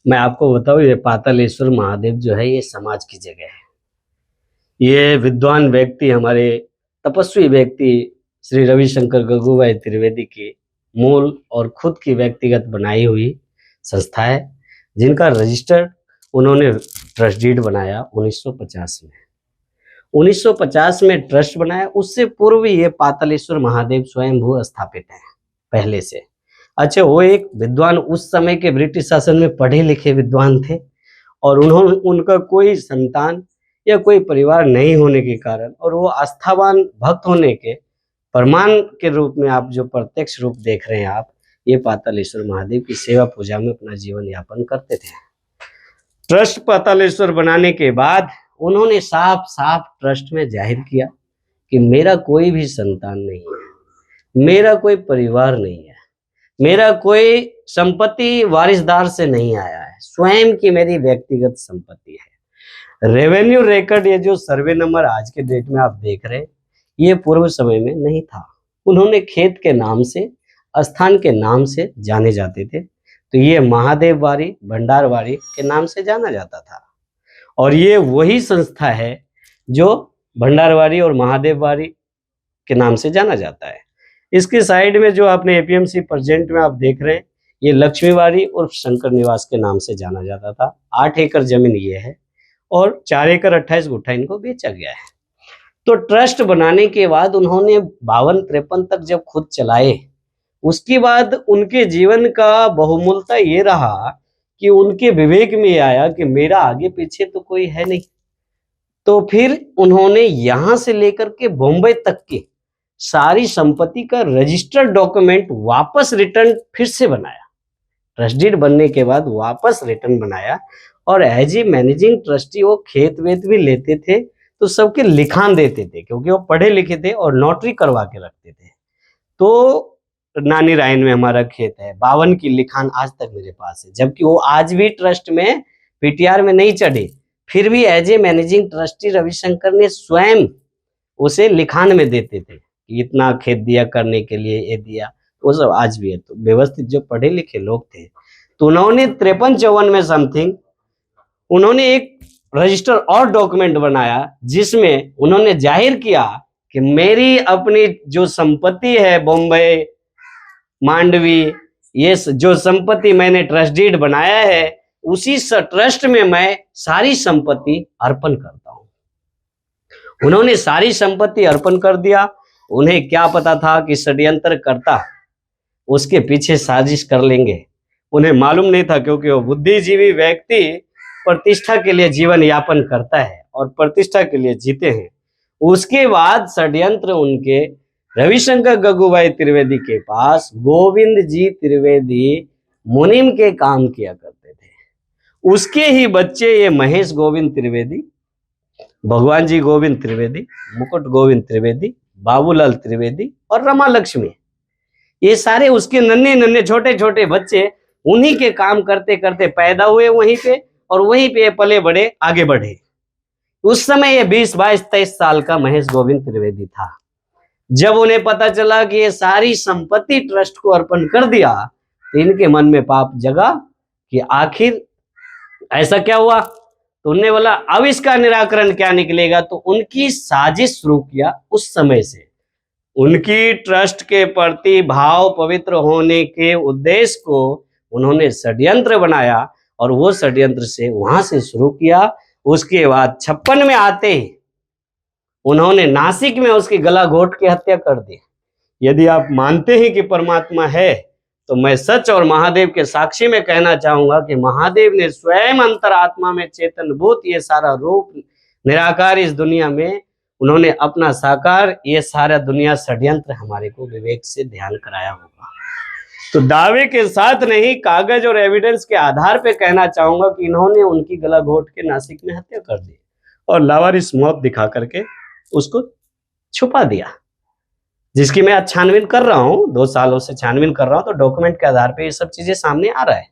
मैं आपको बताऊं, ये पातालेश्वर महादेव जो है ये समाज की जगह है। ये विद्वान व्यक्ति, हमारे तपस्वी व्यक्ति श्री रविशंकर गगुभाई त्रिवेदी की मूल और खुद की व्यक्तिगत बनाई हुई संस्था है, जिनका रजिस्टर उन्होंने ट्रस्ट डीड बनाया 1950 में। 1950 में ट्रस्ट बनाया, उससे पूर्व ये पातालेश्वर महादेव स्वयंभू स्थापित है पहले से। अच्छा, वो एक विद्वान, उस समय के ब्रिटिश शासन में पढ़े लिखे विद्वान थे और उनका कोई संतान या कोई परिवार नहीं होने के कारण और वो आस्थावान भक्त होने के प्रमाण के रूप में आप जो प्रत्यक्ष रूप देख रहे हैं आप, ये पातालेश्वर महादेव की सेवा पूजा में अपना जीवन यापन करते थे। ट्रस्ट पातालेश्वर बनाने के बाद उन्होंने साफ साफ ट्रस्ट में जाहिर किया कि मेरा कोई भी संतान नहीं है, मेरा कोई परिवार नहीं है, मेरा कोई संपत्ति वारिसदार से नहीं आया है, स्वयं की मेरी व्यक्तिगत संपत्ति है। रेवेन्यू रिकॉर्ड, ये जो सर्वे नंबर आज के डेट में आप देख रहे हैं, ये पूर्व समय में नहीं था। उन्होंने खेत के नाम से, स्थान के नाम से जाने जाते थे, तो ये महादेववाड़ी, भंडारवाड़ी के नाम से जाना जाता था। और ये वही संस्था है जो भंडारवाड़ी और महादेववाड़ी के नाम से जाना जाता है। इसके साइड में जो आपने एपीएमसी प्रेजेंट में आप देख रहे हैं, ये लक्ष्मीवाड़ी और शंकर निवास के नाम से जाना जाता था। 8 एकड़ जमीन ये है और 4 एकड़ 28 गुट्ठा इनको बेचा गया है। तो ट्रस्ट बनाने के बाद उन्होंने 52-53 तक जब खुद चलाए, उसके बाद उनके जीवन का बहुमूल्यता ये रहा कि उनके विवेक में आया कि मेरा आगे पीछे तो कोई है नहीं। तो फिर उन्होंने यहां से लेकर के बॉम्बे तक की सारी संपत्ति का रजिस्टर्ड डॉक्यूमेंट वापस रिटर्न फिर से बनाया। ट्रस्ट डीड बनने के बाद वापस रिटर्न बनाया और एज ए मैनेजिंग ट्रस्टी वो खेत वेत भी लेते थे तो सबके लिखान देते थे, क्योंकि वो पढ़े लिखे थे और नोटरी करवा के रखते थे। तो नानी रायन में हमारा खेत है, 52 की लिखान आज तक मेरे पास है, जबकि वो आज भी ट्रस्ट में पीटीआर में नहीं चढ़े, फिर भी as a managing trustee Ravishankar ने स्वयं उसे लिखान में देते थे, इतना खेत दिया करने के लिए, ये दिया, वो सब आज भी है। तो व्यवस्थित जो पढ़े लिखे लोग थे, तो उन्होंने 53-54 में समथिंग उन्होंने एक रजिस्टर और डॉक्यूमेंट बनाया, जिसमें उन्होंने जाहिर किया कि मेरी अपनी जो संपत्ति है बॉम्बे, मांडवी, ये जो संपत्ति मैंने ट्रस्ट डीड बनाया है, उसी ट्रस्ट में मैं सारी संपत्ति अर्पण करता हूं। उन्होंने सारी संपत्ति अर्पण कर दिया। उन्हें क्या पता था कि षड्यंत्र करता उसके पीछे साजिश कर लेंगे, उन्हें मालूम नहीं था, क्योंकि वो बुद्धिजीवी व्यक्ति प्रतिष्ठा के लिए जीवन यापन करता है और प्रतिष्ठा के लिए जीते हैं। उसके बाद षड्यंत्र उनके रविशंकर गगुभाई त्रिवेदी के पास गोविंद जी त्रिवेदी मुनिम के काम किया करते थे। उसके ही बच्चे ये महेश गोविंद त्रिवेदी, भगवान जी गोविंद त्रिवेदी, मुकुट गोविंद त्रिवेदी, बाबूलाल त्रिवेदी और रमा लक्ष्मी, ये सारे उसके नन्हे नन्हे छोटे छोटे बच्चे उन्हीं के काम करते करते पैदा हुए वहीं पे और वहीं पे पले बड़े, आगे बढ़े। उस समय ये 20, 22, 23 साल का महेश गोविंद त्रिवेदी था। जब उन्हें पता चला कि ये सारी संपत्ति ट्रस्ट को अर्पण कर दिया, तो इनके मन में पाप जगा कि आखिर ऐसा क्या हुआ। तो उन्होंने बोला अब इसका निराकरण क्या निकलेगा। तो उनकी साजिश शुरू किया। उस समय से उनकी ट्रस्ट के प्रति भाव पवित्र होने के उद्देश्य को उन्होंने षड्यंत्र बनाया और वो षड्यंत्र से वहां से शुरू किया। उसके बाद 56 में आते ही उन्होंने नासिक में उसकी गला घोट के हत्या कर दी। यदि आप मानते हैं कि परमात्मा है, तो मैं सच और महादेव के साक्षी में कहना चाहूंगा कि महादेव ने स्वयं अंतरात्मा में चेतन भूत ये सारा रूप निराकार इस दुनिया में उन्होंने अपना साकार, ये सारा दुनिया षड्यंत्र हमारे को विवेक से ध्यान कराया होगा। तो दावे के साथ नहीं, कागज और एविडेंस के आधार पे कहना चाहूंगा कि इन्होंने उनकी गला घोट के नासिक में हत्या कर दी और लावारिस मौत दिखा करके उसको छुपा दिया, जिसकी मैं आज छानबीन कर रहा हूं, 2 सालों से छानबीन कर रहा हूं। तो डॉक्यूमेंट के आधार पे ये सब चीजें सामने आ रहा है।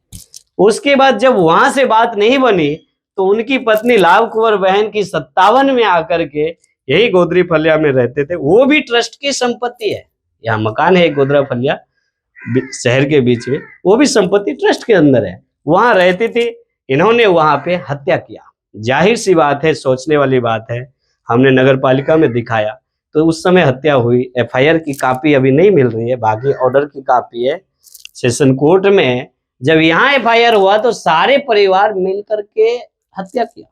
उसके बाद जब वहां से बात नहीं बनी, तो उनकी पत्नी लाभ कुंवर बहन की 57 में आकर के यही गोदरी फलिया में रहते थे, वो भी ट्रस्ट की संपत्ति है। यहाँ मकान है गोदरा फलिया शहर के बीच में, वो भी संपत्ति ट्रस्ट के अंदर है। वहां रहती थी। इन्होंने वहां पे हत्या किया। जाहिर सी बात है, सोचने वाली बात है, हमने नगर पालिका में दिखाया तो उस समय हत्या हुई। एफआईआर की कॉपी अभी नहीं मिल रही है, बाकी ऑर्डर की कॉपी है सेशन कोर्ट में। जब यहाँ एफआईआर हुआ तो सारे परिवार मिलकर के हत्या किया,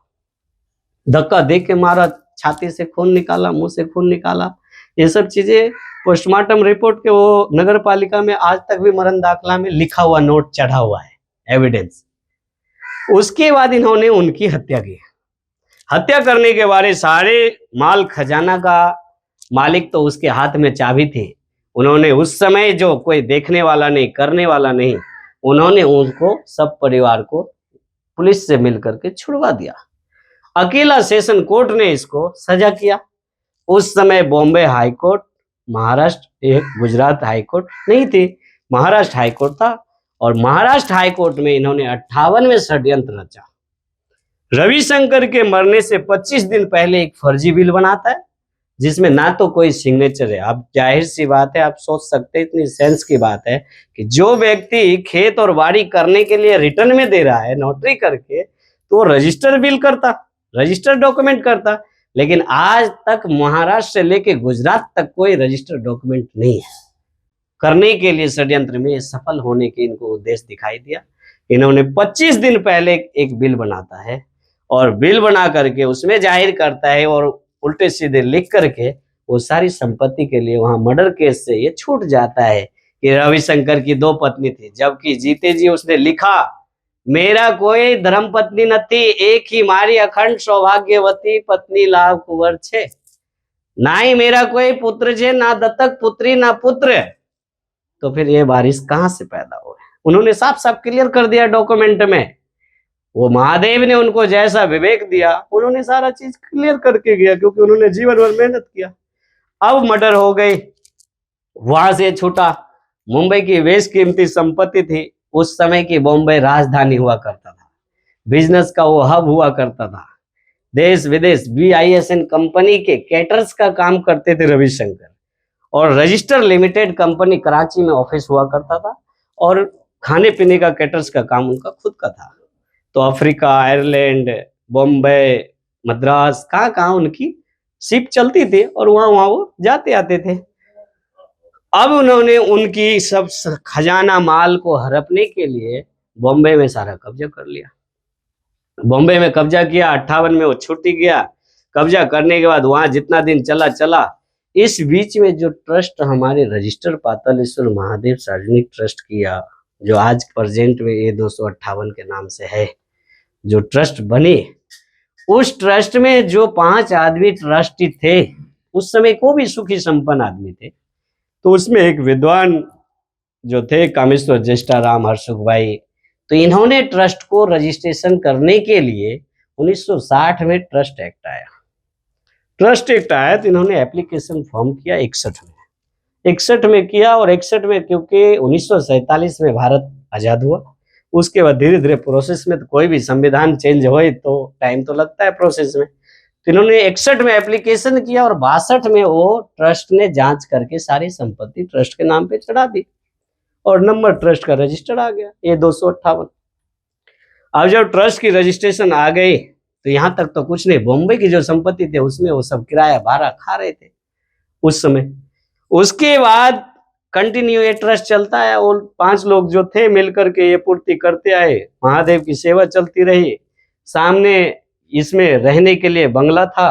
धक्का दे के मारा, छाती से खून निकाला, मुंह से खून निकाला। ये सब चीजें पोस्टमार्टम रिपोर्ट के वो नगर पालिका में आज तक भी मरण दाखला में लिखा हुआ नोट चढ़ा हुआ है, एविडेंस। उसके बाद इन्होंने उनकी हत्या की। हत्या करने के बाद सारे माल खजाना का मालिक तो उसके हाथ में चाबी थी। उन्होंने उस समय, जो कोई देखने वाला नहीं, करने वाला नहीं, उन्होंने उनको, सब परिवार को पुलिस से मिलकर के छुड़वा दिया। अकेला सेशन कोर्ट ने इसको सजा किया। उस समय बॉम्बे हाई कोर्ट, महाराष्ट्र, एक गुजरात हाई कोर्ट नहीं थी, महाराष्ट्र हाई कोर्ट था। और महाराष्ट्र हाई कोर्ट में इन्होंने 58वें षड्यंत्र रचा। रविशंकर के मरने से 25 दिन पहले एक फर्जी बिल बनाता है जिसमें ना तो कोई सिग्नेचर है। अब जाहिर सी बात है, आप सोच सकते हैं, इतनी सेंस की बात है कि जो व्यक्ति खेत और बाड़ी करने के लिए रिटर्न में दे रहा है नोटरी करके, तो रजिस्टर बिल करता, रजिस्टर डॉक्यूमेंट करता। लेकिन आज तक महाराष्ट्र से लेके गुजरात तक कोई रजिस्टर डॉक्यूमेंट नहीं है। करने के लिए षड्यंत्र में सफल होने के इनको उद्देश्य दिखाई दिया। इन्होंने 25 दिन पहले एक बिल बनाता है और बिल बना करके उसमें जाहिर करता है और उल्टे सीधे लिख करके वो सारी संपत्ति के लिए वहां मर्डर केस से ये छूट जाता है कि रविशंकर की 2 पत्नी थी, जबकि जीते जी उसने लिखा, मेरा कोई धर्म पत्नी न थी, एक ही मारी अखंड सौभाग्यवती पत्नी लाभ कुंवर छे, ना ही मेरा कोई पुत्र छे, ना दत्तक पुत्री ना पुत्र। तो फिर ये बारिश कहां से पैदा हुए? उन्होंने साफ साफ क्लियर कर दिया डॉक्यूमेंट में। वो महादेव ने उनको जैसा विवेक दिया, उन्होंने सारा चीज क्लियर करके गया, क्योंकि उन्होंने जीवन भर मेहनत किया। अब मर्डर हो गई, वहां से छूटा। मुंबई की बेशकीमती संपत्ति थी, उस समय की बॉम्बे राजधानी हुआ करता था, बिजनेस का वो हब हुआ करता था। देश विदेश BISN कंपनी के कैटर्स का काम करते थे रविशंकर, और रजिस्टर लिमिटेड कंपनी कराची में ऑफिस हुआ करता था, और खाने पीने का कैटर्स का काम उनका खुद का था। तो अफ्रीका, आयरलैंड, बॉम्बे, मद्रास, कहाँ उनकी शिप चलती थी और वहां वो जाते आते थे। अब उन्होंने उनकी सब खजाना माल को हड़पने के लिए बॉम्बे में सारा कब्जा कर लिया। बॉम्बे में कब्जा किया, 58 में वो छुट्टी गया। कब्जा करने के बाद वहां जितना दिन चला। इस बीच में जो ट्रस्ट हमारे रजिस्टर पातालेश्वर महादेव सार्वजनिक ट्रस्ट किया, जो आज प्रेजेंट में ये 258 के नाम से है, जो ट्रस्ट बने, उस ट्रस्ट में जो 5 आदमी ट्रस्टी थे, उस समय को भी सुखी संपन्न आदमी थे। तो उसमें एक विद्वान जो थे, कामेश्वर ज्येष्ठा राम हर्षुख भाई, तो इन्होंने ट्रस्ट को रजिस्ट्रेशन करने के लिए 1960 में ट्रस्ट एक्ट आया। ट्रस्ट एक्ट आया तो इन्होंने एप्लीकेशन फॉर्म किया 61 में किया, और 61 में, क्योंकि 1947 में भारत आजाद हुआ, उसके बाद धीरे धीरे प्रोसेस में, तो कोई भी संविधान चेंज हो तो टाइम तो लगता है प्रोसेस में। तो इन्होंने 61 में एप्लीकेशन किया और 62 में वो ट्रस्ट ने जांच करके सारी संपत्ति ट्रस्ट के नाम पे चढ़ा दी, और नंबर ट्रस्ट का रजिस्टर आ गया, ये 258। अब जब ट्रस्ट की रजिस्ट्रेशन आ गई तो यहाँ तक तो कुछ नहीं, बॉम्बे की जो संपत्ति थे उसमें वो सब किराया भाड़ा खा रहे थे उस समय। उसके बाद कंटिन्यू ये ट्रस्ट चलता है, और 5 लोग जो थे मिलकर के ये पूर्ति करते आए, महादेव की सेवा चलती रही। सामने इसमें रहने के लिए बंगला था,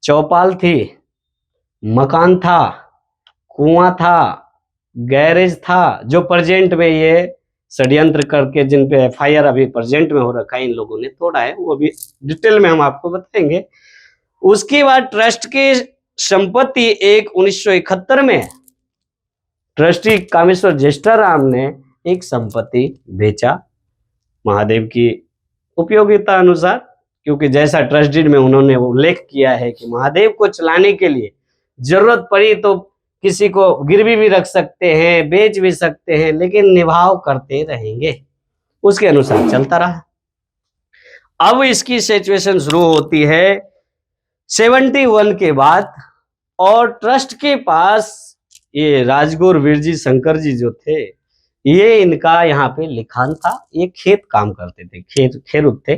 चौपाल थी, मकान था, कुआं था, गैरेज था, जो प्रेजेंट में ये षड्यंत्र करके जिन पे FIR अभी प्रेजेंट में हो रखा है, इन लोगों ने तोड़ा है, वो अभी डिटेल में हम आपको बताएंगे। उसके बाद ट्रस्ट की संपत्ति 1971 में ट्रस्टी कामेश्वर ज्येष्ठा राम ने एक संपत्ति बेचा महादेव की उपयोगिता अनुसार, क्योंकि जैसा ट्रस्ट डीड में उन्होंने उल्लेख किया है कि महादेव को चलाने के लिए जरूरत पड़ी तो किसी को गिरवी भी रख सकते हैं, बेच भी सकते हैं, लेकिन निभाव करते रहेंगे, उसके अनुसार चलता रहा। अब इसकी सिचुएशन शुरू होती है 71 के बाद, और ट्रस्ट के पास ये राजगुरु वीरजी शंकर जी जो थे, ये इनका यहाँ पे लिखान था। ये खेत काम करते थे, खेरूत थे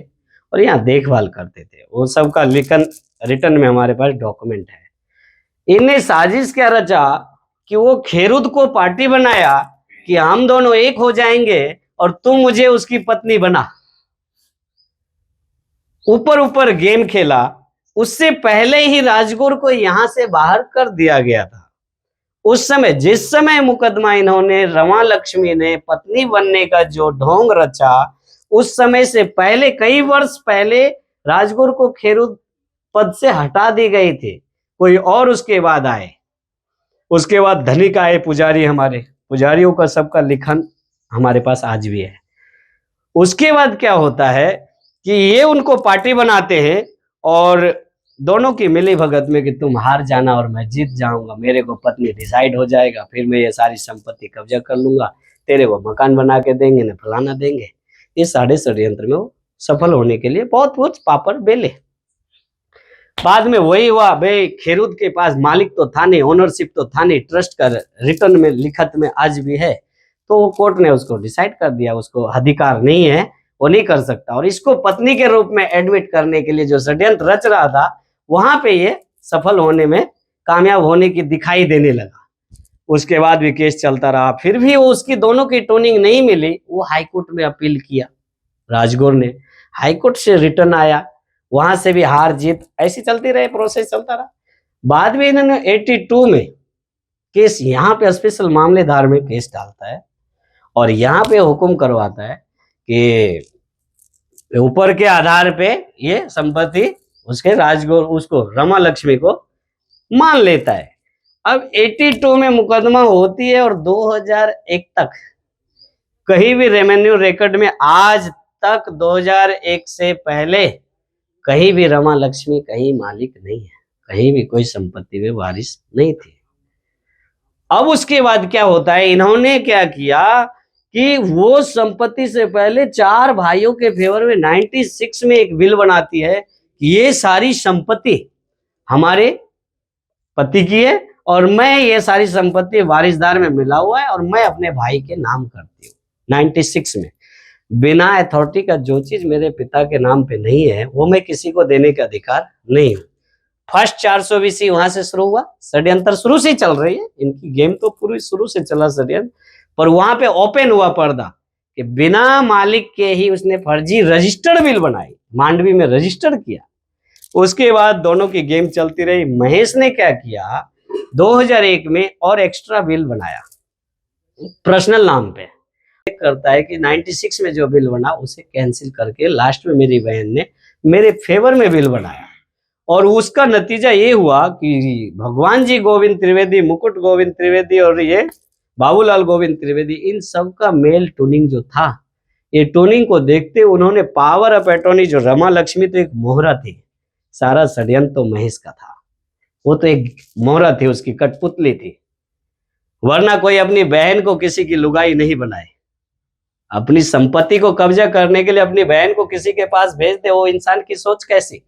और यहाँ देखभाल करते थे। वो सब का लिखन रिटर्न में हमारे पास डॉक्यूमेंट है। इनने साजिश क्या रचा कि वो खेरूत को पार्टी बनाया कि हम दोनों एक हो जाएंगे और तुम मुझे उसकी पत्नी बना। ऊपर ऊपर गेम खेला। उससे पहले ही राजगुरु को यहां से बाहर कर दिया गया था। उस समय जिस समय मुकदमा इन्होंने रमा लक्ष्मी ने पत्नी बनने का जो ढोंग रचा, उस समय से पहले कई वर्ष पहले राजगुरु को खेरूत पद से हटा दी गई थी। कोई और उसके बाद आए। उसके बाद धनिक आए, पुजारी। हमारे पुजारियों का सबका लिखन हमारे पास आज भी है। उसके बाद क्या होता है कि ये उनको पार्टी बनाते हैं और दोनों की मिली भगत में कि तुम हार जाना और मैं जीत जाऊंगा, मेरे को पत्नी डिसाइड हो जाएगा, फिर मैं ये सारी संपत्ति कब्जा कर लूंगा, तेरे को मकान बना के देंगे न फलाना देंगे। ये सारे षड्यंत्र में वो सफल होने के लिए बहुत कुछ पापड़ बेले। बाद में वही हुआ, भाई खेरूत के पास मालिक तो था नहीं, ओनरशिप तो था नहीं, ट्रस्ट का रिटर्न में लिखत में आज भी है। तो वो कोर्ट ने उसको डिसाइड कर दिया, उसको अधिकार नहीं है, वो नहीं कर सकता। और इसको पत्नी के रूप में एडमिट करने के लिए जो षड्यंत्र रच रहा था, वहां पे ये सफल होने में कामयाब होने की दिखाई देने लगा। उसके बाद भी केस चलता रहा, फिर भी वो उसकी दोनों की टोनिंग नहीं मिली। वो हाईकोर्ट में अपील किया राजगुरु ने, हाईकोर्ट से रिटर्न आया, वहां से भी हार जीत ऐसी चलती रहे, प्रोसेस चलता रहा। बाद में इन्होंने 82 में केस यहाँ पे स्पेशल मामलेदार में केस डालता है और यहाँ पे हुक्म करवाता है कि ऊपर के आधार पे ये संपत्ति उसके राजगुरु उसको रमा लक्ष्मी को मान लेता है। अब 82 में मुकदमा होती है और 2001 तक कहीं भी रेवेन्यू रिकॉर्ड में आज तक 2001 से पहले कहीं भी रमा लक्ष्मी कहीं मालिक नहीं है, कहीं भी कोई संपत्ति में वारिस नहीं थी। अब उसके बाद क्या होता है, इन्होंने क्या किया कि वो संपत्ति से पहले 4 भाइयों के फेवर में 96 में एक बिल बनाती है कि ये सारी संपत्ति हमारे पति की है और मैं ये सारी संपत्ति वारिसदार में मिला हुआ है और मैं अपने भाई के नाम करती हूँ। 96 में बिना अथॉरिटी का जो चीज मेरे पिता के नाम पे नहीं है वो मैं किसी को देने का अधिकार नहीं हूँ। फर्स्ट 420 वहां से शुरू हुआ। षड्यंत्र शुरू से ही चल रही है, इनकी गेम तो पूरी शुरू से चला षड्यंत्र। पर वहां पे ओपन हुआ पर्दा कि बिना मालिक के ही उसने फर्जी रजिस्टर्ड बिल बनाई, मांडवी में रजिस्टर किया। उसके बाद दोनों की गेम चलती रही। महेश ने क्या किया, 2001 में और एक्स्ट्रा बिल बनाया पर्सनल नाम पे। करता है कि 96 में जो बिल बना उसे कैंसिल करके लास्ट में मेरी बहन ने मेरे फेवर में बिल बनाया और उसका नतीजा ये हुआ कि भगवान जी गोविंद त्रिवेदी, मुकुट गोविंद त्रिवेदी और ये बाबूलाल गोविंद त्रिवेदी, इन सब का मेल टूनिंग जो था, ये टूनिंग को देखते उन्होंने पावर ऑफ अटॉर्नी जो रमा लक्ष्मी तो एक मोहरा थी, सारा षड्यंत्र तो महेश का था, वो तो एक मोहरा थी, उसकी कठपुतली थी। वरना कोई अपनी बहन को किसी की लुगाई नहीं बनाए। अपनी संपत्ति को कब्जा करने के लिए अपनी बहन को किसी के पास भेज दे, वो इंसान की सोच कैसी।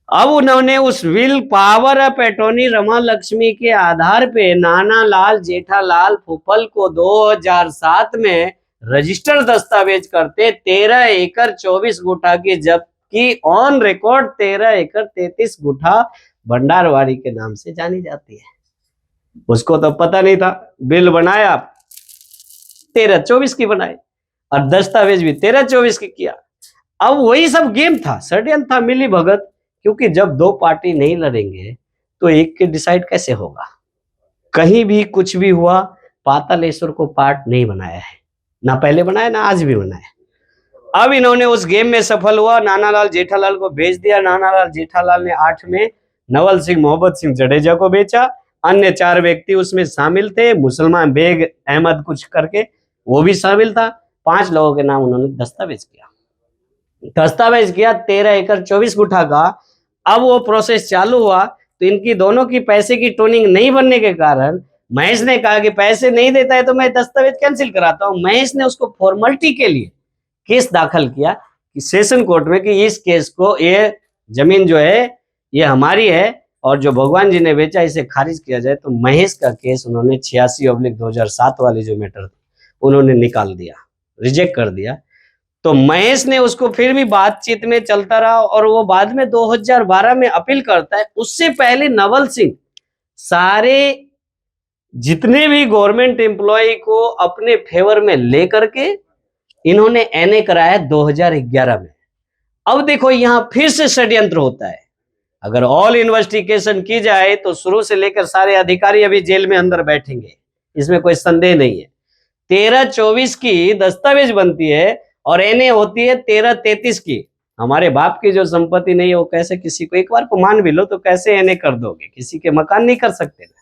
अब उन्होंने उस will power of attorney Rama Lakshmi के आधार पे नाना लाल जेठालाल फुफल को 2007 में रजिस्टर दस्तावेज करते 13 एकड़ 24 गुठा की, जबकि ऑन रिकॉर्ड 13 एकड़ 33 गुठा भंडारवाड़ी के नाम से जानी जाती है। उसको तो पता नहीं था। बिल बनाया 13-24 की बनाई और दस्तावेज भी 13-24 की किया। अब वही सब गेम था, षड्यंत्र था, मिली भगत। क्योंकि जब 2 पार्टी नहीं लड़ेंगे तो एक के डिसाइड कैसे होगा। कहीं भी कुछ भी हुआ, पातालेश्वर को पार्ट नहीं बनाया है, ना पहले बनाया ना आज भी बनाया। अब इन्होंने उस गेम में सफल हुआ, नानालाल जेठालाल को बेच दिया। नानालाल जेठालाल ने 8 में नवल सिंह मोहब्बत सिंह जडेजा को बेचा। अन्य 4 व्यक्ति उसमें शामिल थे, मुसलमान बेग अहमद कुछ करके वो भी शामिल था। 5 लोगों के नाम उन्होंने दस्तावेज किया 13 एकड़ 24 गुठा का। अब वो प्रोसेस चालू हुआ तो इनकी दोनों की पैसे की टोनिंग नहीं बनने के कारण महेश ने कहा कि पैसे नहीं देता है तो मैं दस्तावेज कैंसिल कराता हूं। महेश ने उसको फॉर्मेलिटी के लिए केस दाखिल किया कि सेशन कोर्ट में कि इस केस को, ये जमीन जो है ये हमारी है और जो भगवान जी ने बेचा इसे खारिज किया जाए। तो महेश का केस उन्होंने 86/2007 वाली जो मैटर थी उन्होंने निकाल दिया, रिजेक्ट कर दिया। तो महेश ने उसको फिर भी बातचीत में चलता रहा और वो बाद में 2012 में अपील करता है। उससे पहले नवल सिंह सारे जितने भी गवर्नमेंट एम्प्लॉय को अपने फेवर में लेकर के इन्होंने एनए कराया 2011 में। अब देखो यहां फिर से षड्यंत्र होता है। अगर ऑल इन्वेस्टिगेशन की जाए तो शुरू से लेकर सारे अधिकारी अभी जेल में अंदर बैठेंगे, इसमें कोई संदेह नहीं है। 13-24 की दस्तावेज बनती है और एनए होती है 13-33 की। हमारे बाप की जो संपत्ति नहीं है वो कैसे किसी को, एक बार को मान भी लो तो कैसे एनए कर दोगे? किसी के मकान नहीं कर सकते ना।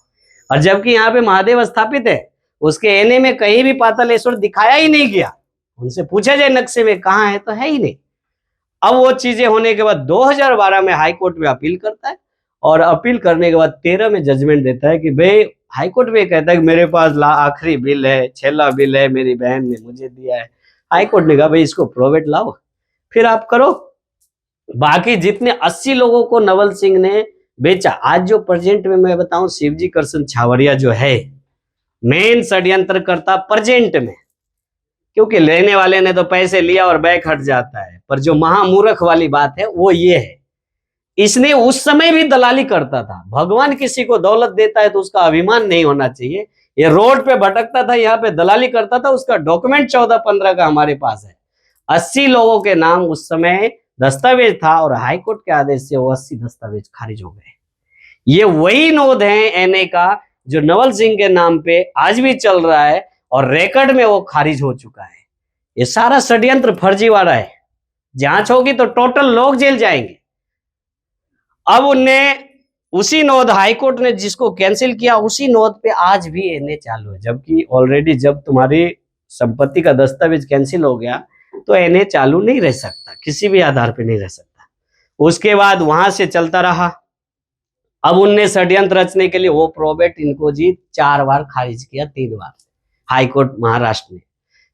और जबकि यहाँ पे महादेव स्थापित है, उसके एनए में कहीं भी पातालेश्वर दिखाया ही नहीं गया। उनसे पूछा जाए नक्शे में कहाँ है तो है ही नहीं। अब वो चीजें होने के बाद 2012 में हाईकोर्ट में अपील करता है और अपील करने के बाद 13 में जजमेंट देता है कि भाई हाईकोर्ट में कहता है कि मेरे पास आखिरी बिल है, छेला बिल है, मेरी बहन ने मुझे दिया है। हाईकोर्ट ने कहा भाई इसको प्रोवेट लाओ फिर आप करो। बाकी जितने 80 लोगों को नवल सिंह ने बेचा, आज जो प्रेजेंट में मैं बताऊं शिवजी करसन छावरिया जो है मेन षड्यंत्रकर्ता प्रेजेंट में, क्योंकि लेने वाले ने तो पैसे लिया और बैक हट जाता है, पर जो महामूर्ख वाली बात है वो ये है, इसने उस समय भी दलाली करता था। भगवान किसी को दौलत देता है तो उसका अभिमान नहीं होना चाहिए। ये रोड पे भटकता था, यहाँ पे दलाली करता था, उसका डॉक्यूमेंट 14-15 का हमारे पास है। 80 लोगों के नाम उस समय दस्तावेज था और हाईकोर्ट के आदेश से वो 80 दस्तावेज खारिज हो गए। ये वही नोद है एनए का जो नवल सिंह के नाम पे आज भी चल रहा है और रिकॉर्ड में वो खारिज हो चुका है। ये सारा षड्यंत्र फर्जीवाड़ा है। जांच होगी तो टोटल लोग जेल जाएंगे। अब उनने उसी नोद हाईकोर्ट ने जिसको कैंसिल किया उसी नोद पे आज भी एनए चालू है, जबकि ऑलरेडी जब तुम्हारी संपत्ति का दस्तावेज कैंसिल हो गया तो एनए चालू नहीं रह सकता, किसी भी आधार पे नहीं रह सकता। उसके बाद वहां से चलता रहा। अब उनने षड्यंत्र रचने के लिए वो प्रोबेट इनको जी 4 बार खारिज किया, 3 बार हाईकोर्ट महाराष्ट्र ने।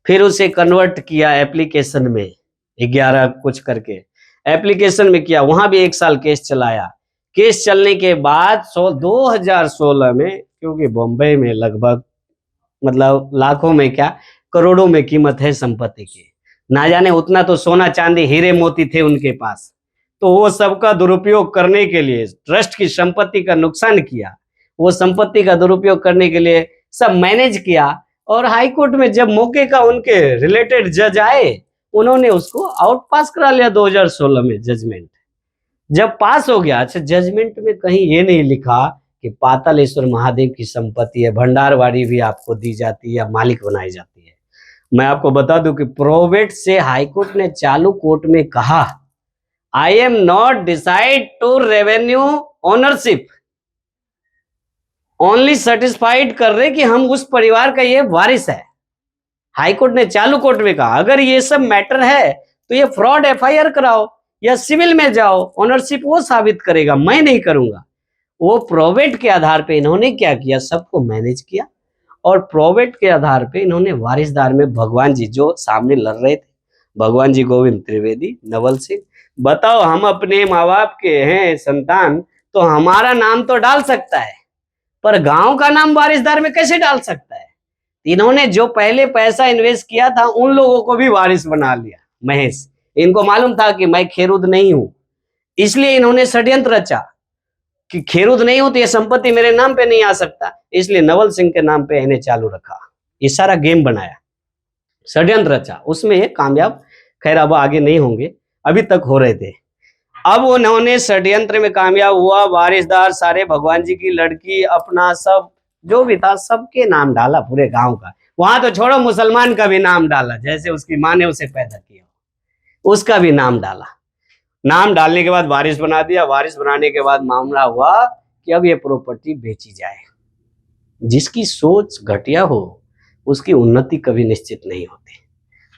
फिर उसे कन्वर्ट किया एप्लीकेशन में, 11 कुछ करके एप्लीकेशन में किया, वहां भी 1 साल केस चलाया। केस चलने के बाद 2016 में, क्योंकि बॉम्बे में लगभग मतलब लाखों में क्या करोड़ों में कीमत है संपत्ति की, ना जाने उतना तो सोना चांदी हीरे मोती थे उनके पास, तो वो सबका दुरुपयोग करने के लिए ट्रस्ट की संपत्ति का नुकसान किया, वो संपत्ति का दुरुपयोग करने के लिए सब मैनेज किया। और हाईकोर्ट में जब मौके का उनके रिलेटेड जज आए उन्होंने उसको आउट पास करा लिया 2016 में जजमेंट। जब पास हो गया, अच्छा जजमेंट में कहीं ये नहीं लिखा कि पातालेश्वर महादेव की संपत्ति है, भंडारवाड़ी भी आपको दी जाती है या मालिक बनाई जाती है। मैं आपको बता दूं कि प्रोवेट से हाईकोर्ट ने चालू कोर्ट में कहा I am not decide to revenue ownership, only certified कर रहे कि हम उस परिवार का ये वारिस है। हाईकोर्ट ने चालू कोर्ट में कहा अगर ये सब मैटर है तो ये फ्रॉड एफआईआर कराओ या सिविल में जाओ, ओनरशिप वो साबित करेगा, मैं नहीं करूंगा। वो प्रोवेट के आधार पे इन्होंने क्या किया, सबको मैनेज किया और प्रोवेट के आधार पे इन्होंने वारिसदार में भगवान जी जो सामने लड़ रहे थे, भगवान जी गोविंद त्रिवेदी, नवल सिंह, बताओ हम अपने माँ बाप के हैं संतान तो हमारा नाम तो डाल सकता है, पर गांव का नाम वारिसदार में कैसे डाल सकता है? इन्होंने जो पहले पैसा इन्वेस्ट किया था उन लोगों को भी वारिस बना लिया। महेश, इनको मालूम था कि मैं खेरुद नहीं हूं, इसलिए इन्होंने षड्यंत्र रचा कि खेरुद नहीं हूं तो ये संपत्ति मेरे नाम पे नहीं आ सकता, इसलिए नवल सिंह के नाम पे इन्हें चालू रखा। ये सारा गेम बनाया, षड्यंत्र रचा, उसमें ये कामयाब खैर अब आगे नहीं होंगे, अभी तक हो रहे थे। अब उन्होंने षड्यंत्र में कामयाब हुआ, वारिसदार सारे भगवान जी की लड़की अपना सब जो भी था सबके नाम डाला, पूरे गांव का। वहां तो छोड़ो मुसलमान का भी नाम डाला, जैसे उसकी माँ ने उसे पैदा किया उसका भी नाम डाला। नाम डालने के बाद वारिस बना दिया। वारिस बनाने के बाद मामला हुआ कि अब ये प्रॉपर्टी बेची जाए। जिसकी सोच घटिया हो उसकी उन्नति कभी निश्चित नहीं होती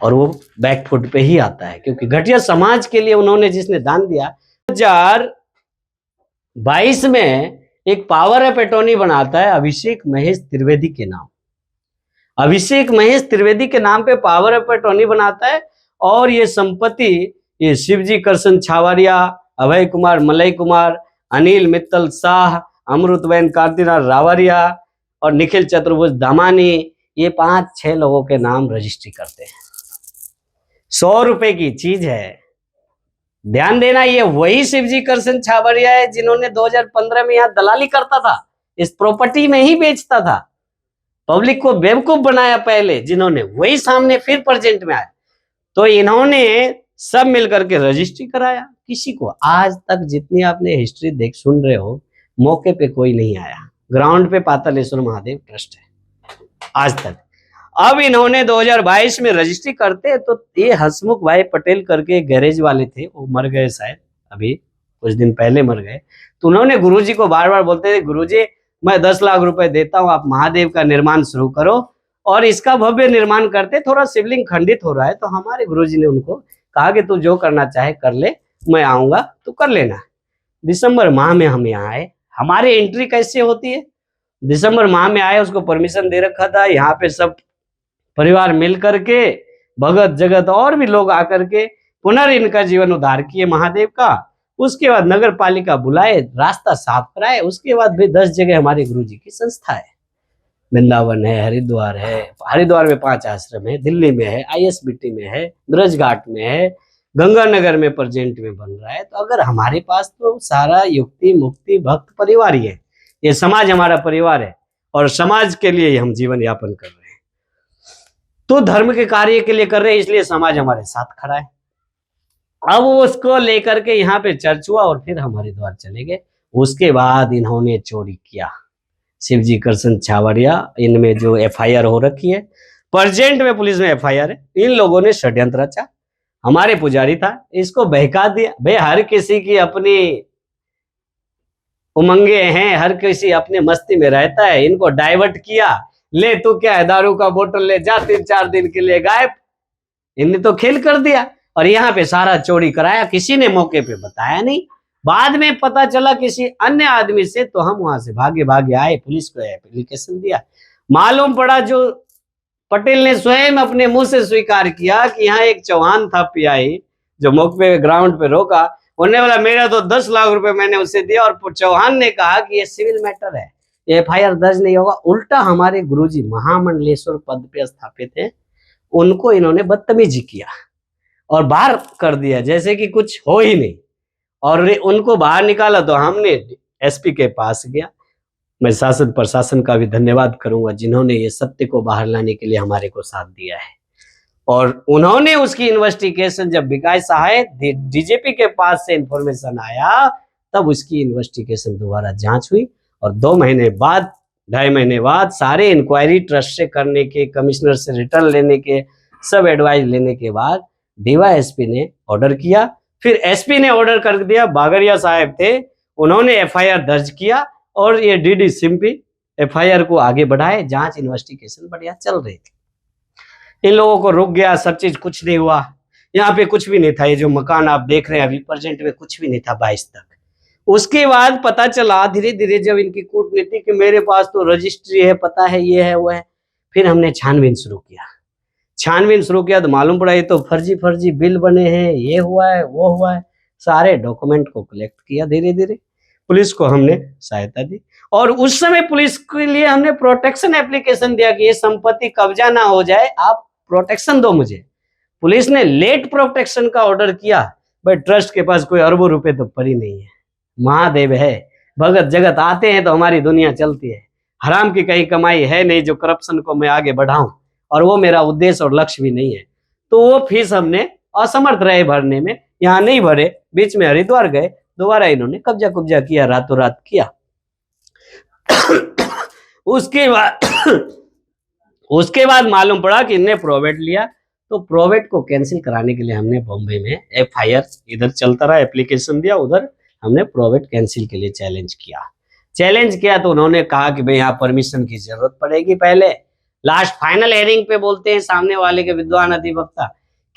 और वो बैकफुट पे ही आता है, क्योंकि घटिया समाज के लिए उन्होंने जिसने दान दिया। 2022 में एक पावर ऑफ अटॉर्नी बनाता है अभिषेक महेश त्रिवेदी के नाम। अभिषेक महेश त्रिवेदी के नाम पे पावर ऑफ अटॉर्नी बनाता है और ये संपत्ति ये शिवजी करसन छावरिया, अभय कुमार मलय कुमार, अनिल मित्तल शाह, अमृतबेन कार्तिनाथ रावरिया और निखिल चतुर्भुज दामानी, ये 5-6 लोगों के नाम रजिस्ट्री करते हैं। 100 रुपए की चीज है। ध्यान देना, ये वही शिवजी करसन छाबरिया है जिन्होंने 2015 में यहाँ दलाली करता था, इस प्रॉपर्टी में ही बेचता था, पब्लिक को बेवकूफ बनाया पहले, जिन्होंने वही सामने फिर प्रेजेंट में आया। तो इन्होंने सब मिलकर के रजिस्ट्री कराया। किसी को आज तक जितनी आपने हिस्ट्री देख सुन रहे हो, मौके पे कोई नहीं आया। ग्राउंड पे पातालेश्वर महादेव ट्रस्ट है आज तक। अब इन्होंने 2022 में रजिस्ट्री करते तो ये हसमुख भाई पटेल करके गैरेज वाले थे, वो मर गए शायद, अभी कुछ दिन पहले मर गए। तो उन्होंने गुरुजी को बार बार बोलते थे, गुरुजी मैं 10 लाख रुपए देता हूँ, आप महादेव का निर्माण शुरू करो और इसका भव्य निर्माण करते। थोड़ा शिवलिंग खंडित हो रहा है, तो हमारे गुरुजी ने उनको कहा कि तू जो करना चाहे कर ले, मैं आऊंगा तो कर लेना। दिसंबर माह में हम यहाँ आए। हमारी एंट्री कैसे होती है? दिसंबर माह में आए, उसको परमिशन दे रखा था। यहाँ पे सब परिवार मिल करके, भगत जगत और भी लोग आकर के पुनर्इनका जीवन उद्धार किए महादेव का। उसके बाद नगर पालिका बुलाए, रास्ता साफ कराए। उसके बाद भी 10 जगह हमारे गुरुजी की संस्था है। वृंदावन है, हरिद्वार है, हरिद्वार में 5 आश्रम है, दिल्ली में है, ISBT में है, ब्रज घाट में है, गंगानगर में प्रेजेंट में बन रहा है। तो अगर हमारे पास तो सारा युक्ति मुक्ति भक्त परिवार ही है, ये समाज हमारा परिवार है और समाज के लिए हम जीवन यापन कर रहे हैं। तो धर्म के कार्य के लिए कर रहे हैं, इसलिए समाज हमारे साथ खड़ा है। अब उसको लेकर के यहाँ पे चर्च हुआ और फिर हम हरिद्वार चले गए। उसके बाद इन्होंने चोरी किया, शिवजी करसन छाबरिया, इनमें जो FIR हो रखी है, प्रेजेंट में पुलिस में FIR है। इन लोगों ने षड्यंत्र रचा, हमारे पुजारी था, इसको बहका दिया। भाई हर किसी की अपनी उमंगे हैं, हर किसी अपने मस्ती में रहता है, इनको डाइवर्ट किया। ले तू क्या है, दारू का बोतल ले जा, 3-4 दिन के लिए गायब। इनने तो खेल कर दिया और यहाँ पे सारा चोरी कराया। किसी ने मौके पे बताया नहीं, बाद में पता चला किसी अन्य आदमी से, तो हम वहां से भागे भागे आए, पुलिस को एप्लीकेशन दिया। मालूम पड़ा जो पटेल ने स्वयं अपने मुंह से स्वीकार किया कि यहाँ एक चौहान था PI, जो मौके पे ग्राउंड पे रोका, होने वाला मेरा तो 10 लाख रुपए मैंने उसे दिया और चौहान ने कहा कि ये सिविल मैटर है, FIR दर्ज नहीं होगा। उल्टा हमारे गुरुजी महामंडलेश्वर पद पे स्थापित है, उनको इन्होंने बदतमीजी किया और बाहर कर दिया जैसे कि कुछ हो ही नहीं। और उनको बाहर निकाला तो हमने SP के पास गया। मैं शासन प्रशासन का भी धन्यवाद करूंगा जिन्होंने ये सत्य को बाहर लाने के लिए हमारे को साथ दिया है। और उन्होंने उसकी इन्वेस्टिगेशन, जब विकास सहाय DGP के पास से इंफॉर्मेशन आया, तब उसकी इन्वेस्टिगेशन दोबारा जांच हुई और 2 महीने बाद, 2.5 महीने बाद सारे इंक्वायरी ट्रस्ट से करने के, कमिश्नर से रिटर्न लेने के, सब एडवाइस लेने के बाद DYSP ने ऑर्डर किया। फिर SP ने ऑर्डर कर दिया, बागड़िया साहब थे, उन्होंने FIR दर्ज किया और ये DD सिम्पी FIR को आगे बढ़ाए। जांच इन्वेस्टिगेशन बढ़िया चल रही थी। इन लोगों को रुक गया, सब चीज, कुछ नहीं हुआ। यहाँ पे कुछ भी नहीं था, ये जो मकान आप देख रहे हैं अभी प्रेजेंट में, कुछ भी नहीं था 22 तक। उसके बाद पता चला धीरे धीरे, जब इनकी कूटनीति कि मेरे पास तो रजिस्ट्री है, पता है, ये है, वो है। फिर हमने छानबीन शुरू किया तो मालूम पड़ा ये तो फर्जी बिल बने हैं, ये हुआ है, वो हुआ है। सारे डॉक्यूमेंट को कलेक्ट किया धीरे धीरे, पुलिस को हमने सहायता दी। और उस समय पुलिस के लिए हमने प्रोटेक्शन एप्लीकेशन दिया कि ये संपत्ति कब्जा ना हो जाए, आप प्रोटेक्शन दो मुझे। पुलिस ने लेट प्रोटेक्शन का ऑर्डर किया। भाई ट्रस्ट के पास कोई अरबों रुपए तो पड़ी नहीं है, महादेव है, भगत जगत आते हैं तो हमारी दुनिया चलती है। हराम की कहीं कमाई है नहीं जो करप्शन को मैं आगे बढ़ाऊं, और वो मेरा उद्देश्य और लक्ष्य भी नहीं है। तो वो फीस हमने असमर्थ रहे भरने में, यहाँ नहीं भरे, बीच में हरिद्वार गए, दोबारा इन्होंने कब्जा किया, रातों रात किया। उसके बाद मालूम पड़ा कि इनने प्रोवेट लिया, तो प्रोवेट को कैंसिल कराने के लिए हमने बॉम्बे में FIR, इधर चलता रहा, एप्लीकेशन दिया, उधर हमने प्रोवेट कैंसिल के लिए चैलेंज किया। तो उन्होंने कहा कि भाई यहाँ परमिशन की जरूरत पड़ेगी पहले। लास्ट फाइनल हेयरिंग पे बोलते हैं सामने वाले के विद्वान अधिवक्ता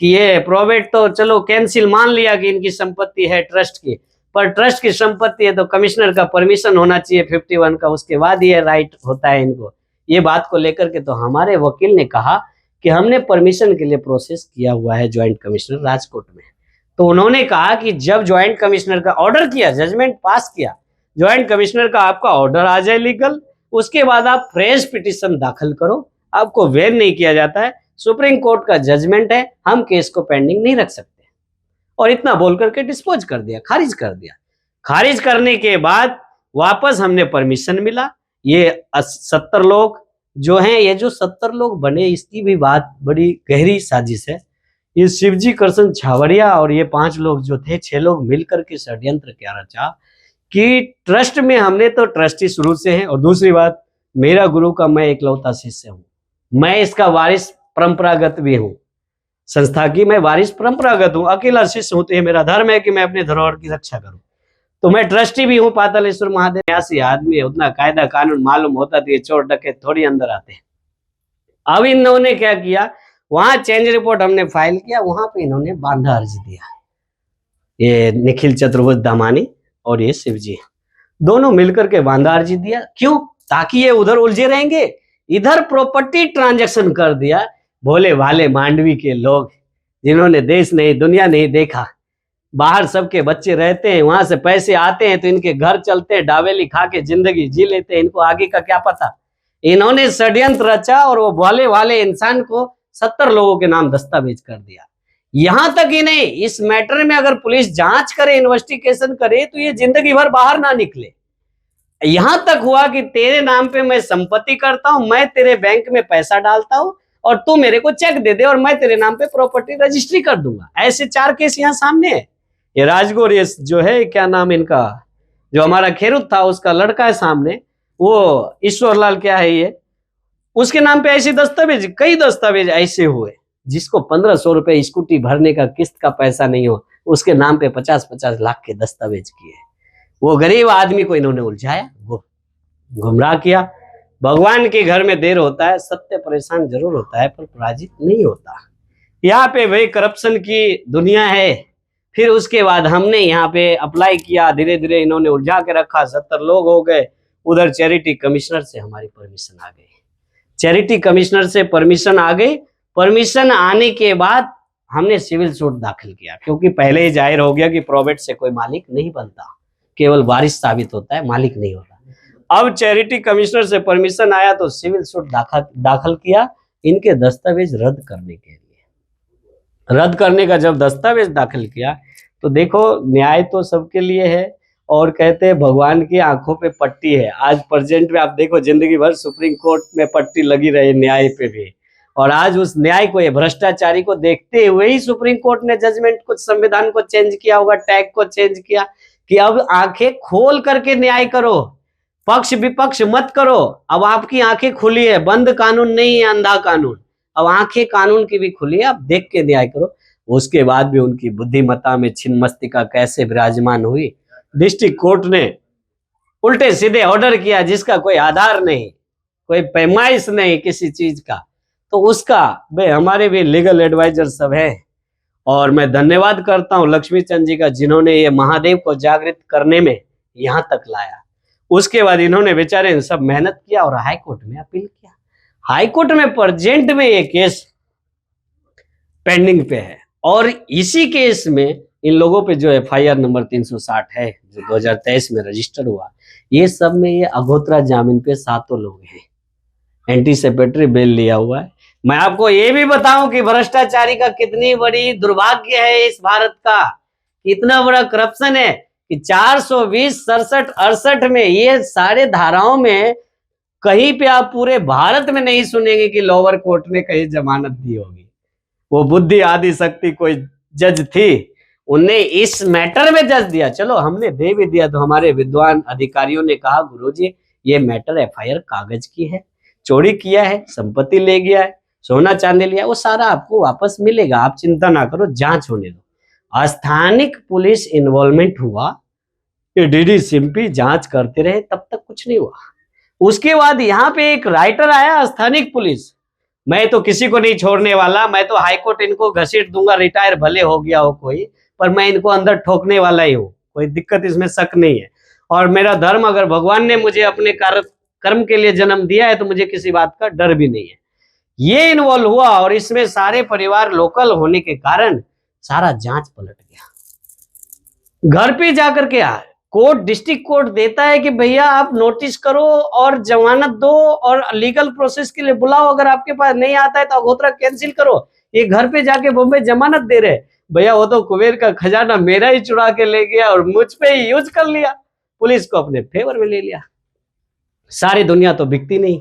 कि ये प्रोवेट तो चलो कैंसिल मान लिया कि इनकी संपत्ति है ट्रस्ट की, पर ट्रस्ट की संपत्ति है तो कमिश्नर का परमिशन होना चाहिए 51 का, उसके बाद ये राइट होता है इनको। ये बात को लेकर के तो हमारे वकील ने कहा कि हमने परमिशन के लिए प्रोसेस किया हुआ है ज्वाइंट कमिश्नर राजकोट में। तो उन्होंने कहा कि जब ज्वाइंट कमिश्नर का ऑर्डर किया, जजमेंट पास किया, ज्वाइंट कमिश्नर का आपका ऑर्डर आ जाए लीगल, उसके बाद आप फ्रेश पिटीशन दाखिल करो, आपको वेन नहीं किया जाता है, सुप्रीम कोर्ट का जजमेंट है, हम केस को पेंडिंग नहीं रख सकते। और इतना बोल करके डिस्पोज कर दिया, खारिज कर दिया। खारिज करने के बाद वापस हमने परमिशन मिला। ये 70 लोग जो हैं, ये जो 70 लोग बने, इसकी भी बात बड़ी गहरी साजिश है। ये शिवजी कृष्ण छावरिया और ये 5 लोग जो थे, 6 लोग मिलकर के षड्यंत्र क्या रचा कि ट्रस्ट में, हमने तो ट्रस्टी शुरू से हैं, और दूसरी बात, मेरा गुरु का मैं इकलौता शिष्य हूँ, मैं इसका वारिस परंपरागत भी हूँ, संस्था की मैं वारिस परंपरागत हूँ, अकेला शिष्य हूँ। तो ये मेरा धर्म है कि मैं अपने धरोहर की रक्षा करूँ। तो मैं ट्रस्टी भी हूँ पातालेश्वर महादेव। ऐसी आदमी है, उतना कायदा कानून मालूम होता तो ये चोर डकैत थोड़ी अंदर आते। अब इन्होंने क्या किया, वहां चेंज रिपोर्ट हमने फाइल किया, वहां पे इन्होंने बांधा अर्जी दिया। ये निखिल चतुर्वेदी दामानी और ये शिवजी दोनों मिलकर के बांधा अर्जी दिया। क्यों? ताकि ये उधर उलझे रहेंगे, इधर प्रॉपर्टी ट्रांजैक्शन कर दिया। भोले भाले मांडवी के लोग जिन्होंने देश नहीं दुनिया नहीं देखा, बाहर सबके बच्चे रहते हैं, वहां से पैसे आते हैं तो इनके घर चलते हैं, डावेली खा के जिंदगी जी लेते हैं, इनको आगे का क्या पता। इन्होंने षड्यंत्र रचा और वो भोले भाले इंसान को 70 लोगों के नाम दस्तावेज कर दिया। यहां तक ही नहीं, इस मैटर में अगर पुलिस जांच करे, इन्वेस्टिगेशन करे, तो ये जिंदगी भर बाहर ना निकले। यहां तक हुआ कि तेरे नाम पे मैं संपत्ति करता हूं, मैं तेरे बैंक में पैसा डालता हूं और तू मेरे को चेक दे दे और मैं तेरे नाम पे प्रॉपर्टी रजिस्ट्री कर दूंगा। ऐसे 4 केस यहाँ सामने है। ये राजगौर, ये जो है, क्या नाम इनका, जो हमारा खेरुत था उसका लड़का है सामने, वो ईश्वरलाल क्या है ये, उसके नाम पे ऐसे दस्तावेज, कई दस्तावेज ऐसे हुए जिसको 1500 रुपए स्कूटी भरने का किस्त का पैसा नहीं हो, उसके नाम पे 50-50 लाख के दस्तावेज किए। वो गरीब आदमी को इन्होंने उलझाया, गुमराह किया। भगवान के घर में देर होता है, सत्य परेशान जरूर होता है पर पराजित नहीं होता। यहाँ पे वही करप्शन की दुनिया है। फिर उसके बाद हमने यहाँ पे अप्लाई किया, धीरे धीरे इन्होंने उलझा के रखा, 70 लोग हो गए। उधर चैरिटी कमिश्नर से हमारी परमिशन आ गई, चैरिटी कमिश्नर से परमिशन आ गई। परमिशन आने के बाद हमने सिविल सूट दाखिल किया, क्योंकि पहले ही जाहिर हो गया कि प्रोबेट से कोई मालिक नहीं बनता, केवल वारिस साबित होता है, मालिक नहीं होता। अब चैरिटी कमिश्नर से परमिशन आया तो सिविल सूट दाखिल किया इनके दस्तावेज रद्द करने के लिए। रद्द करने का जब दस्तावेज दाखिल किया तो देखो, न्याय तो सबके लिए है, और कहते हैं भगवान की आंखों पे पट्टी है। आज प्रेजेंट में आप देखो, जिंदगी भर सुप्रीम कोर्ट में पट्टी लगी रही न्याय पे भी, और आज उस न्याय को, ये भ्रष्टाचारी को देखते हुए ही सुप्रीम कोर्ट ने जजमेंट को, संविधान को चेंज किया होगा, टैग को चेंज किया कि अब आंखें खोल करके न्याय करो, पक्ष विपक्ष मत करो। अब आपकी आंखें खुली है, बंद कानून नहीं है, अंधा कानून। अब आंखें कानून की भी खुली है, अब देख के न्याय करो। उसके बाद भी उनकी बुद्धिमत्ता में छिन्नमस्तिका कैसे विराजमान हुई। डिस्ट्रिक्ट कोर्ट ने उल्टे सीधे ऑर्डर किया जिसका कोई आधार नहीं, कोई पैमाइश नहीं किसी चीज का। तो उसका भाई हमारे भी लीगल एडवाइजर सब है, और मैं धन्यवाद करता हूं लक्ष्मी चंद जी का, जिन्होंने ये महादेव को जागृत करने में यहां तक लाया। उसके बाद इन्होंने बेचारे सब मेहनत किया और हाई कोर्ट में अपील किया। हाई कोर्ट में प्रेजेंट में ये केस पेंडिंग पे है, और इसी केस में इन लोगों पे जो FIR नंबर 360 है, जो 2023 में रजिस्टर हुआ, ये सब में ये अगोतरा जामीन पे 7 लोग हैं, एंटीसिपेटरी बेल लिया हुआ है। मैं आपको ये भी बताऊं कि भ्रष्टाचारी का कितनी बड़ी दुर्भाग्य है इस भारत का, इतना बड़ा करप्शन है कि 420, 67, 68 में, ये सारे धाराओं में कहीं पे आप पूरे भारत में नहीं सुनेंगे कि लोअर कोर्ट ने कहीं जमानत दी होगी। वो बुद्धि आदि शक्ति कोई जज थी, उनने इस मैटर में जज दिया। चलो हमने दे भी दिया तो हमारे विद्वान अधिकारियों ने कहा, गुरुजी ये मैटर FIR कागज की है, चोरी किया है, संपत्ति ले गया है, सोना चांदी लिया, वो सारा आपको वापस मिलेगा, आप चिंता ना करो, जांच होने दो। स्थानिक पुलिस इन्वॉल्वमेंट हुआ, DDCP जांच करते रहे, तब तक कुछ नहीं हुआ। उसके बाद यहाँ पे एक राइटर आया, स्थानिक पुलिस, मैं तो किसी को नहीं छोड़ने वाला, मैं तो हाईकोर्ट इनको घसीट दूंगा, रिटायर भले हो गया हो कोई, पर मैं इनको अंदर ठोकने वाला ही हूँ, कोई दिक्कत इसमें शक नहीं है। और मेरा धर्म, अगर भगवान ने मुझे अपने कर्म के लिए जन्म दिया है तो मुझे किसी बात का डर भी नहीं है। ये इन्वॉल्व हुआ, और इसमें सारे परिवार लोकल होने के कारण सारा जांच पलट गया। घर पे जाकर के कोर्ट, डिस्ट्रिक्ट कोर्ट देता है कि भैया आप नोटिस करो और जमानत दो और लीगल प्रोसेस के लिए बुलाओ, अगर आपके पास नहीं आता है तो अगोतरा कैंसिल करो। ये घर पे जाके बॉम्बे जमानत दे रहे, भैया वो तो कुबेर का खजाना मेरा ही चुरा के ले गया और मुझ पे ही यूज कर लिया, पुलिस को अपने फेवर में ले लिया। सारी दुनिया तो बिकती नहीं,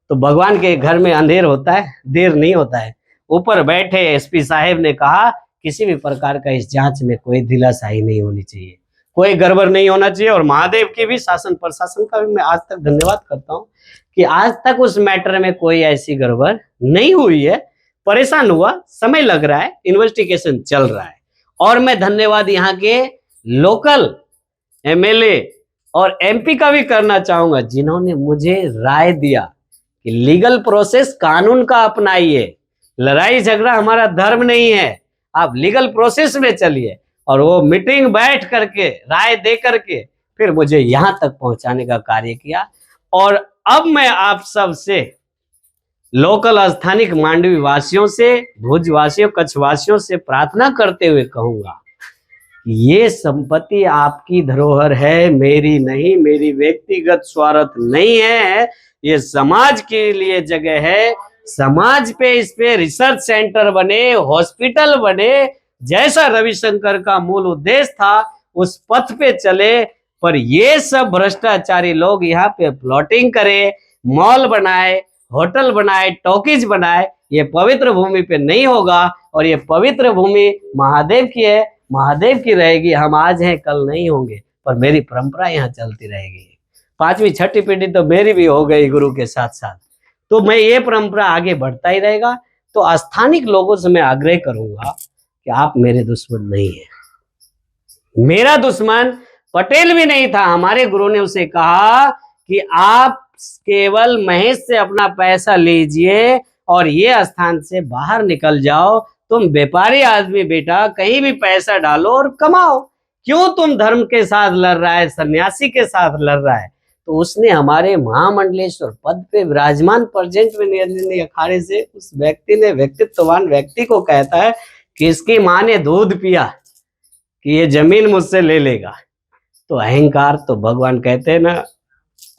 तो भगवान के घर में अंधेर होता है, देर नहीं होता है। ऊपर बैठे एसपी साहब ने कहा किसी भी प्रकार का इस जांच में कोई ढिलासाई नहीं होनी चाहिए, कोई गड़बड़ नहीं होना चाहिए। और महादेव की भी, शासन प्रशासन का भी मैं आज तक धन्यवाद करता हूं कि आज तक उस मैटर में कोई ऐसी गड़बड़ नहीं हुई है। परेशान हुआ, समय लग रहा है, इन्वेस्टिगेशन चल रहा है। और मैं धन्यवाद यहाँ के लोकल एमएलए और एमपी का भी करना चाहूंगा, जिन्होंने मुझे राय दिया कि लीगल प्रोसेस कानून का अपनाइए, लड़ाई झगड़ा हमारा धर्म नहीं है, आप लीगल प्रोसेस में चलिए। और वो मीटिंग बैठ करके राय दे करके फिर मुझे यहाँ तक पहुंचाने का कार्य किया। और अब मैं आप सब से, लोकल स्थानिक मांडवी वासियों से, भुज वासियों, कच्छ वासियों से प्रार्थना करते हुए कहूंगा, ये संपत्ति आपकी धरोहर है, मेरी नहीं, मेरी व्यक्तिगत स्वार्थ नहीं है, ये समाज के लिए जगह है। समाज पे, इस पे रिसर्च सेंटर बने, हॉस्पिटल बने, जैसा रविशंकर का मूल उद्देश्य था उस पथ पे चले। पर ये सब भ्रष्टाचारी लोग यहाँ पे प्लॉटिंग करे, मॉल बनाए, होटल बनाए, टॉकीज बनाए, ये पवित्र भूमि पे नहीं होगा। और ये पवित्र भूमि महादेव की है, महादेव की रहेगी। हम आज हैं, कल नहीं होंगे, पर मेरी परंपरा यहाँ चलती रहेगी। 5वीं 6ठी पीढ़ी तो मेरी भी हो गई गुरु के साथ साथ, तो मैं ये परंपरा आगे बढ़ता ही रहेगा। तो स्थानिक लोगों से मैं आग्रह करूंगा कि आप मेरे दुश्मन नहीं है। मेरा दुश्मन पटेल भी नहीं था। हमारे गुरु ने उसे कहा कि आप केवल महेश से अपना पैसा लीजिए और ये स्थान से बाहर निकल जाओ। तुम व्यापारी आदमी बेटा, कहीं भी पैसा डालो और कमाओ। क्यों तुम धर्म के साथ लड़ रहा है, सन्यासी के साथ लड़ रहा है? तो उसने हमारे महामंडलेश्वर पद पे विराजमान प्रेजेंट में निर्णय अखाड़े से उस व्यक्ति ने, व्यक्तित्ववान व्यक्ति को कहता है कि इसकी माँ ने दूध पिया कि ये जमीन मुझसे ले लेगा। तो अहंकार, तो भगवान कहते हैं ना,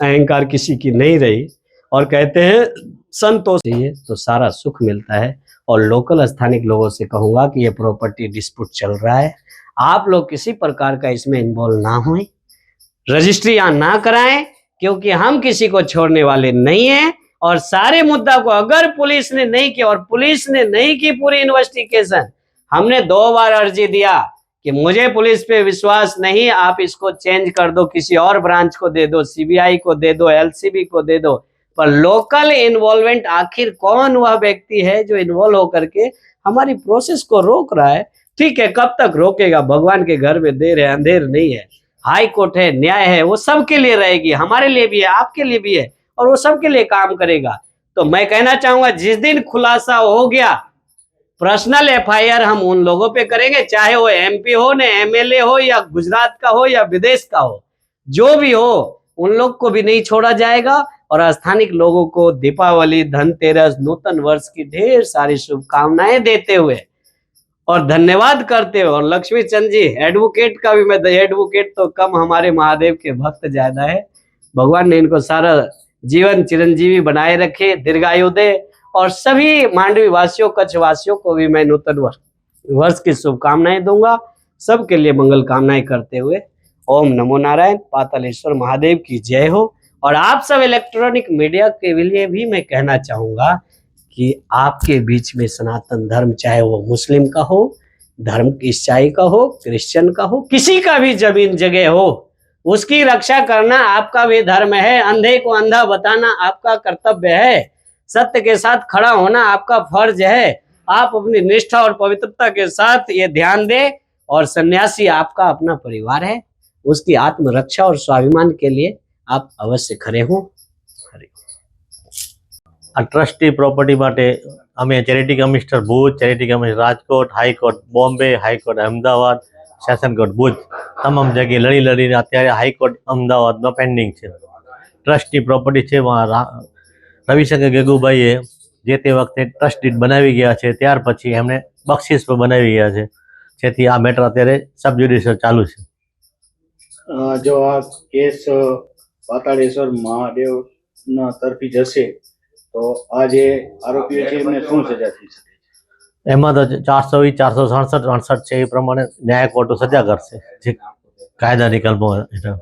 अहंकार किसी की नहीं रही, और कहते हैं संतोष चाहिए तो सारा सुख मिलता है। और लोकल स्थानिक लोगों से कहूंगा कि ये प्रॉपर्टी डिस्प्यूट चल रहा है, आप लोग किसी प्रकार का इसमें इन्वॉल्व ना हों, रजिस्ट्रियां ना कराएं, क्योंकि हम किसी को छोड़ने वाले नहीं हैं। और सारे मुद्दा को अगर पुलिस ने नहीं किया, और पुलिस ने नहीं की पूरी इन्वेस्टिगेशन, हमने 2 बार अर्जी दिया कि मुझे पुलिस पे विश्वास नहीं, आप इसको चेंज कर दो, किसी और ब्रांच को दे दो, सीबीआई को दे दो, एलसीबी को दे दो। पर लोकल इन्वॉल्वमेंट, आखिर कौन वह व्यक्ति है जो इन्वॉल्व होकर के हमारी प्रोसेस को रोक रहा है? ठीक है, कब तक रोकेगा? भगवान के घर में देर है, अंधेर नहीं है। हाई कोर्ट है, न्याय है, वो सबके लिए रहेगी, हमारे लिए भी है, आपके लिए भी है, और वो सबके लिए काम करेगा। तो मैं कहना चाहूंगा, जिस दिन खुलासा हो गया, पर्सनल एफआईआर हम उन लोगों पे करेंगे, चाहे वो एमपी हो, न एमएलए हो, या गुजरात का हो, या विदेश का हो, जो भी हो, उन लोग को भी नहीं छोड़ा जाएगा। और स्थानिक लोगों को दीपावली, धनतेरस, नूतन वर्ष की ढेर सारी शुभकामनाएं देते हुए और धन्यवाद करते हुए, और लक्ष्मी चंद जी एडवोकेट का भी, मैं एडवोकेट तो कम, हमारे महादेव के भक्त ज्यादा है, भगवान ने इनको सारा जीवन चिरंजीवी बनाए रखे, दीर्घायु दे। और सभी मांडवी वासियों, कच्छ वासियों को भी मैं नूतन वर्ष की शुभकामनाएं दूंगा। सबके लिए मंगल कामनाएं करते हुए ओम नमो नारायण, पातालेश्वर महादेव की जय हो। और आप सब इलेक्ट्रॉनिक मीडिया के लिए भी मैं कहना चाहूंगा कि आपके बीच में सनातन धर्म, चाहे वो मुस्लिम का हो, धर्म ईसाई का हो, क्रिश्चियन का हो, किसी का भी जमीन जगह हो, उसकी रक्षा करना आपका भी धर्म है। अंधे को अंधा बताना आपका कर्तव्य है। सत्य के साथ खड़ा होना आपका फर्ज है। आप अपनी निष्ठा और पवित्रता के साथ ये ध्यान दें। और सन्यासी आपका अपना परिवार है, उसकी आत्मरक्षा और स्वाभिमान के लिए आप अवश्य खड़े हो। आ ट्रस्टी प्रॉपर्टी माटे अमे charity commissioner Bhuj, charity commissioner Rajkot, high court Bombay, high court Ahmedabad, session court Bhuj तमाम जगह लड़ी लड़ीने अत्यारे हाईकोर्ट अमदावाद में पेन्डिंग है। ट्रस्टी प्रॉपर्टी है, वहाँ रविशंकर गगुभाईए जे ते वखते ट्रस्ट डीड बनावी गया है, त्यार पछी एमणे बख्शीश पर बनावी गया है, जेथी आ मैटर अत्यारे सब ज्युडिशियल चालू है। જો આ કેસ પાતાળેશ્વર મહાદેવ ના તરફી જશે તો આ જે આરોપીઓ છે એમને શું સજા થઈ શકે? એમાં તો 420, 467, 68 છે એ પ્રમાણે ન્યાય કોર્ટ સજા કરશે જે કાયદાની કલમો હેઠળ.